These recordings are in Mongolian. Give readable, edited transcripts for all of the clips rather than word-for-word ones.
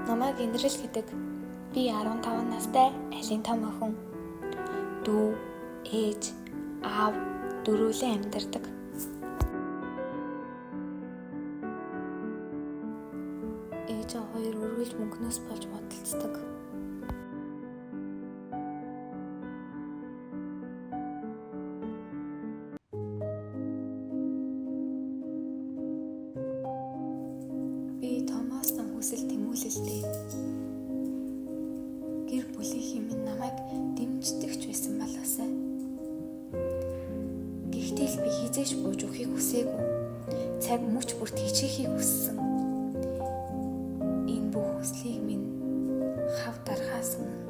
Намайг Инрэл гэдэг. Би 15 настай айлын том охин. Дүү, ээж, аав дөрвөлэн амьдардаг. Ээж аа хоёр өргөж мөнгнөөс болж бодолцдог. Би Томоос нам хүсэл тэмүүлэлтэй. Гэр бүлийнх минь намайг дэмждэгч байсан балаасай. Гэхдээ л би хизээш бууж өгөхийг хүсээгүй. Цаг мөч бүрт хичээхийг хүссэн. Энэ бүх хүслийг минь хав дарахаас өмнө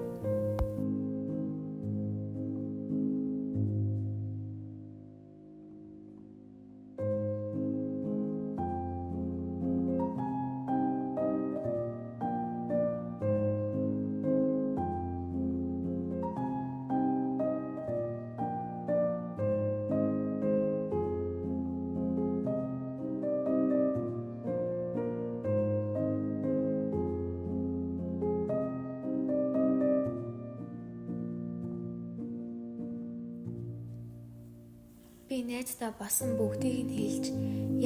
би найздаа басан бүгдийг нь хэлж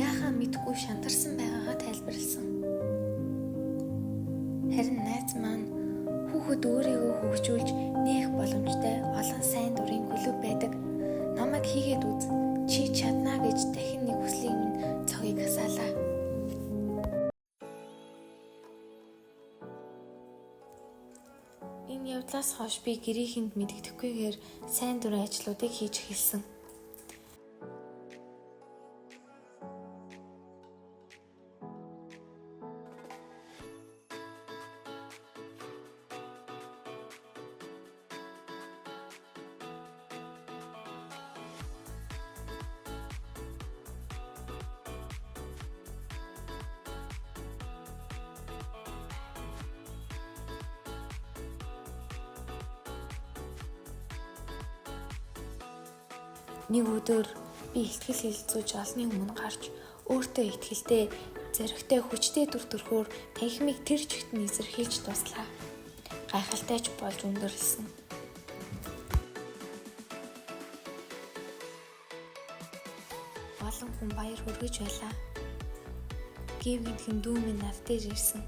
яахаа мэдгүй шантарсан байгаагаа тайлбарласан. Харин найз маань хүүхэд өөрийгөө хөгжүүлж нээх боломжтой олон сайн дурын клуб байдаг. Намайг хийгээд үз. Чи чадна гэж дахин нэг хүслийг минь цогыг хасаалаа. Энэ явдлаас хойш би гэрийнхэнд мэддэхгүйгээр сайн дурын ажлуудыг хийж эхэлсэн. Нэг өдөр би ихтгэл хэлэлцүүлж олны өмнө гарч өөртөө ихтгэлтэй, зоригтой, хүчтэй дүр төрхөөр танхимыг тэр чигт нь эзэрхийлж туслаа. Гайхалтайч болж өндөрлсөн. Олон хүн баяр хүргэж байлаа. Гэв гинтхэн дүү минь над дээр ирсэн.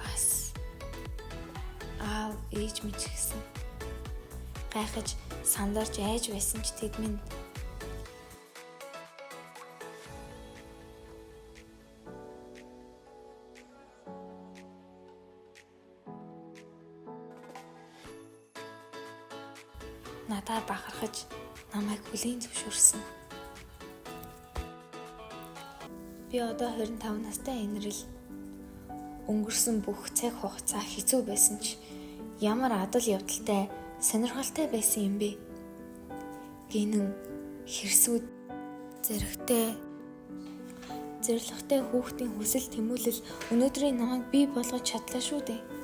Бас аав ээж минь ч гэсэн. Гайхаж сандарч айж байсан ч тэд минь надаар бахархаж намайг хүлээн зөвшөөрсөн. Би одоо 25 настай Инрэл. Өнгөрсөн бүх цаг хугацаа хэцүү байсан ч ямар адал явдалтай сонирхолтой байсан юм бэ? Гинэн хэрсүүд зоригтой хүүхдийн хүсэл тэмүүлэл өнөөдрийн намайг бий болгож чадлаа шүү дээ.